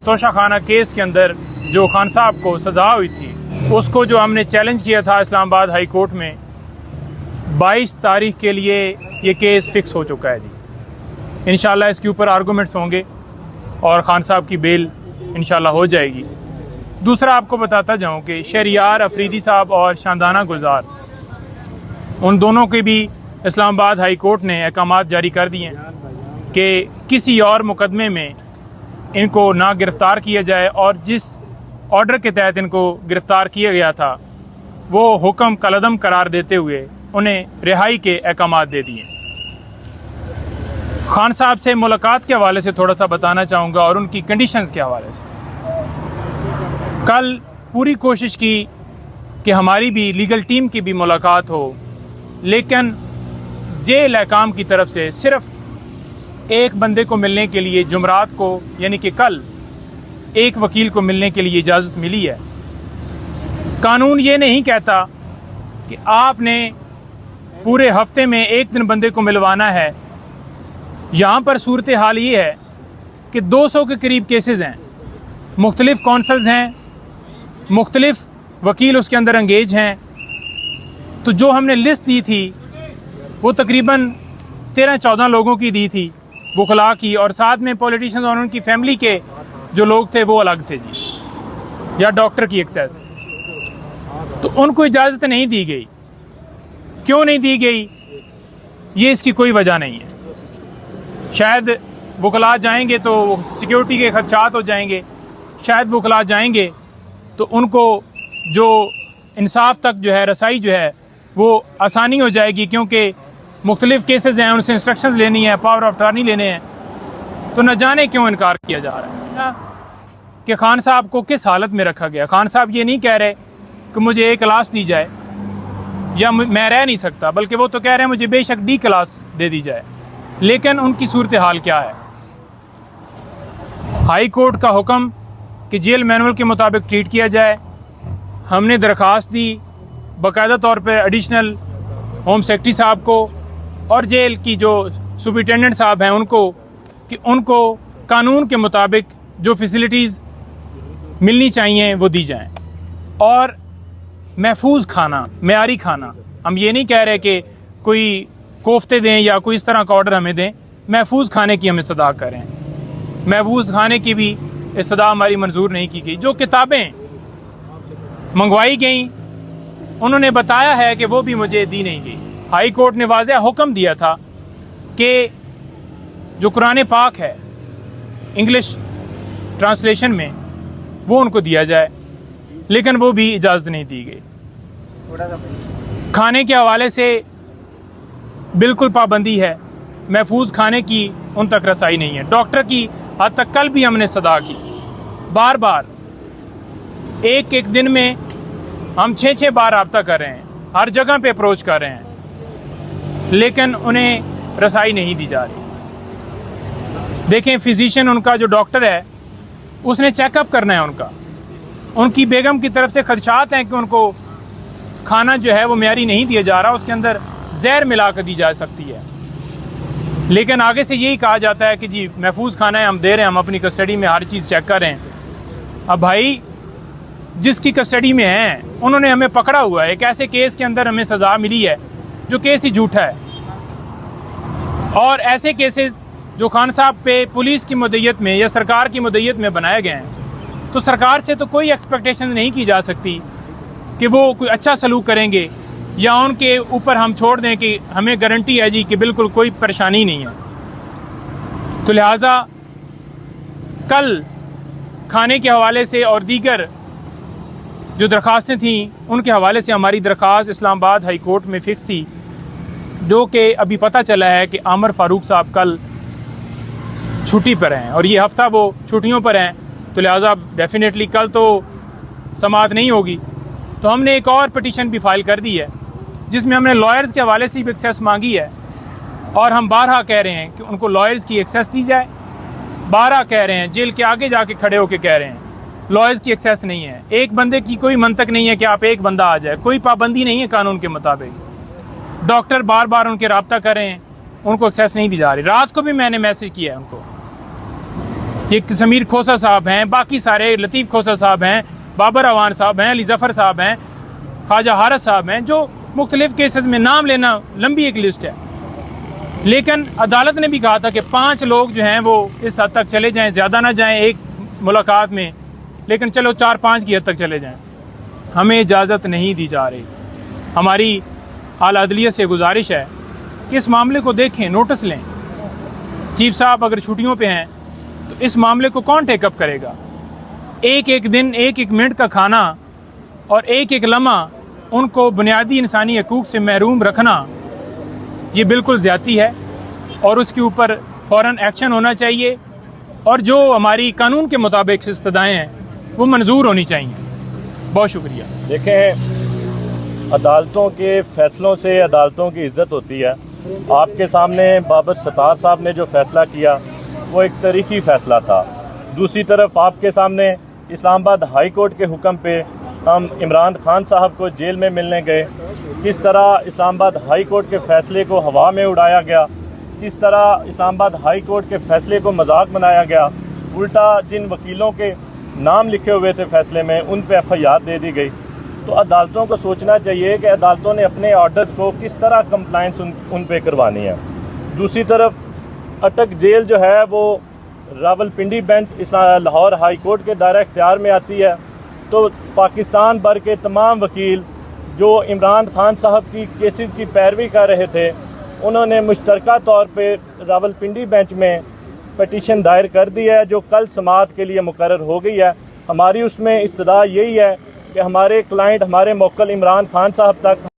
तोशा खाना केस के अंदर जो खान साहब को सज़ा हुई थी, उसको जो हमने चैलेंज किया था इस्लामाबाद हाई कोर्ट में, 22 तारीख के लिए ये केस फिक्स हो चुका है जी। इंशाल्लाह इसके ऊपर आर्गूमेंट्स होंगे और खान साहब की बेल इंशाल्लाह हो जाएगी। दूसरा आपको बताता जाऊं कि शहरियार अफरीदी साहब और शानदाना गुलजार, उन दोनों के भी इस्लामाबाद हाई कोर्ट ने अहकामात जारी कर दिए कि किसी और मुकदमे में इनको ना गिरफ़्तार किया जाए और जिस ऑर्डर के तहत इनको गिरफ़्तार किया गया था वो हुक्म कलअदम करार देते हुए उन्हें रिहाई के अहकामात दे दिए। खान साहब से मुलाकात के हवाले से थोड़ा सा बताना चाहूँगा और उनकी कंडीशंस के हवाले से। कल पूरी कोशिश की कि हमारी भी लीगल टीम की भी मुलाकात हो, लेकिन जेल अहकाम की तरफ से सिर्फ एक बंदे को मिलने के लिए जुमरात को यानी कि कल एक वकील को मिलने के लिए इजाज़त मिली है। कानून ये नहीं कहता कि आपने पूरे हफ्ते में एक दिन बंदे को मिलवाना है। यहाँ पर सूरत हाल ये है कि 200 के करीब केसेस हैं, मुख्तलिफ कौंसल्स हैं, मुख्तलिफ वकील उसके अंदर एंगेज हैं। तो जो हमने लिस्ट दी थी वो तकरीबन 13-14 लोगों की दी थी, वकला की, और साथ में पॉलिटिशियंस और उनकी फैमिली के जो लोग थे वो अलग थे जी, या डॉक्टर की एक्सेस। तो उनको इजाज़त नहीं दी गई। क्यों नहीं दी गई, ये इसकी कोई वजह नहीं है। शायद वकला जाएंगे तो सिक्योरिटी के खदशात हो जाएंगे, शायद वकला जाएंगे तो उनको जो इंसाफ तक जो है रसाई जो है वो आसानी हो जाएगी, क्योंकि मुख्तलिफ केसेस हैं, उनसे इंस्ट्रक्शंस लेनी है, पावर ऑफ अटॉर्नी लेने हैं। तो न जाने क्यों इनकार किया जा रहा है कि खान साहब को किस हालत में रखा गया। खान साहब ये नहीं कह रहे कि मुझे A क्लास दी जाए या मैं रह नहीं सकता, बल्कि वो तो कह रहे हैं मुझे बेशक D क्लास दे दी जाए। लेकिन उनकी सूरत हाल क्या है? हाई कोर्ट का हुक्म कि जेल मैनुअल के मुताबिक ट्रीट किया जाए। हमने दरख्वास्त दी बाकायदा तौर पर एडिशनल होम सेक्रेटरी साहब को और जेल की जो सुपरिटेंडेंट साहब हैं उनको, कि उनको कानून के मुताबिक जो फैसिलिटीज़ मिलनी चाहिए वो दी जाएं और महफूज खाना, मेयारी खाना। हम ये नहीं कह रहे कि कोई कोफ्ते दें या कोई इस तरह का ऑर्डर हमें दें, महफूज खाने की हम इस्तदा करें। महफूज खाने की भी इस्तदा हमारी मंजूर नहीं की गई। जो किताबें मंगवाई गई उन्होंने बताया है कि वो भी मुझे दी नहीं गई। हाई कोर्ट ने वाज़ेह हुक्म दिया था कि जो कुरान पाक है इंग्लिश ट्रांसलेशन में वो उनको दिया जाए, लेकिन वो भी इजाज़त नहीं दी गई। खाने के हवाले से बिल्कुल पाबंदी है, महफूज खाने की उन तक रसाई नहीं है। डॉक्टर की हद तक कल भी हमने सदा की, बार बार एक दिन में हम 6 बार रब्ता कर रहे हैं, हर जगह पे अप्रोच कर रहे हैं, लेकिन उन्हें रसाई नहीं दी जा रही। देखें, फिजिशियन उनका जो डॉक्टर है उसने चेकअप करना है उनका। उनकी बेगम की तरफ से खदशात हैं कि उनको खाना जो है वो मेयारी नहीं दिया जा रहा, उसके अंदर जहर मिला कर दी जा सकती है। लेकिन आगे से यही कहा जाता है कि जी महफूज खाना है, हम दे रहे हैं, हम अपनी कस्टडी में हर चीज़ चेक कर रहे हैं। अब भाई जिसकी कस्टडी में है उन्होंने हमें पकड़ा हुआ है, एक ऐसे केस के अंदर हमें सज़ा मिली है जो केस ही झूठा है। और ऐसे केसेस जो खान साहब पे पुलिस की मुद्दत में या सरकार की मुद्दत में बनाए गए हैं, तो सरकार से तो कोई एक्सपेक्टेशन नहीं की जा सकती कि वो कोई अच्छा सलूक करेंगे या उनके ऊपर हम छोड़ दें कि हमें गारंटी है जी कि बिल्कुल कोई परेशानी नहीं है। तो लिहाजा कल खाने के हवाले से और दीगर जो दरख्वास्तें थीं उनके हवाले से हमारी दरख्वास्त इस्लामाबाद हाई कोर्ट में फ़िक्स थी, जो कि अभी पता चला है कि आमर फारूक साहब कल छुट्टी पर हैं और ये हफ्ता वो छुट्टियों पर हैं। तो लिहाजा डेफिनेटली कल तो समाअत नहीं होगी। तो हमने एक और पिटीशन भी फाइल कर दी है जिसमें हमने लॉयर्स के हवाले से भी एक्सेस मांगी है, और हम बारहा कह रहे हैं कि उनको लॉयर्स की एक्सेस दी जाए। बारहा कह रहे हैं, जेल के आगे जाके खड़े होकर कह रहे हैं लॉयर्स की एक्सेस नहीं है। एक बंदे की कोई मंतक नहीं है कि आप एक बंदा आ जाए, कोई पाबंदी नहीं है कानून के मुताबिक। डॉक्टर बार बार उनके रब्ता कर रहे हैं, उनको एक्सेस नहीं दी जा रही। रात को भी मैंने मैसेज किया है उनको। ये समीर खोसा साहब हैं, बाकी सारे लतीफ़ खोसा साहब हैं, बाबर अवान साहब हैं, अली जफ़र साहब हैं, ख्वाजा हारस साहब हैं, जो मुख्तलिफ केसेस में नाम लेना लंबी एक लिस्ट है। लेकिन अदालत ने भी कहा था कि 5 लोग जो हैं वो इस हद तक चले जाएं, ज़्यादा ना जाएं एक मुलाकात में, लेकिन चलो 4-5 की हद तक चले जाएं। हमें इजाज़त नहीं दी जा रही। हमारी आला अदलिया से गुजारिश है कि इस मामले को देखें, नोटिस लें। चीफ साहब अगर छुट्टियों पे हैं तो इस मामले को कौन टेकअप करेगा? एक एक दिन, एक एक मिनट का खाना और एक एक लम्हा उनको बुनियादी इंसानी हकूक़ से महरूम रखना, ये बिल्कुल ज़्यादती है और उसके ऊपर फ़ौरन एक्शन होना चाहिए और जो हमारी कानून के मुताबिक इस्तदाएँ हैं वो मंजूर होनी चाहिए। बहुत शुक्रिया। देखें, अदालतों के फैसलों से अदालतों की इज्जत होती है। आपके सामने बाबर सत्तार साहब ने जो फैसला किया वो एक तारीखी फैसला था। दूसरी तरफ आपके सामने इस्लामाबाद हाई कोर्ट के हुक्म पे हम इमरान खान साहब को जेल में मिलने गए। किस तरह इस्लामाबाद हाई कोर्ट के फैसले को हवा में उड़ाया गया, किस तरह इस्लामाबाद हाई कोर्ट के फैसले को मजाक बनाया गया। उल्टा जिन वकीलों के नाम लिखे हुए थे फैसले में, उन पे FIR दे दी गई। तो अदालतों को सोचना चाहिए कि अदालतों ने अपने ऑर्डर्स को किस तरह कंप्लाइंस उन पे करवानी है। दूसरी तरफ अटक जेल जो है वो Rawalpindi bench Lahore high court के दायरा इख्तियार में आती है। तो पाकिस्तान भर के तमाम वकील जो इमरान खान साहब की केसेस की पैरवी कर रहे थे, उन्होंने मुश्तरका तौर पे रावलपिंडी बेंच में पटिशन दायर कर दी है, जो कल समाअत के लिए मुकर्रर हो गई है। हमारी उसमें इस्तदा यही है कि हमारे क्लाइंट, हमारे मोक्कल इमरान खान साहब तक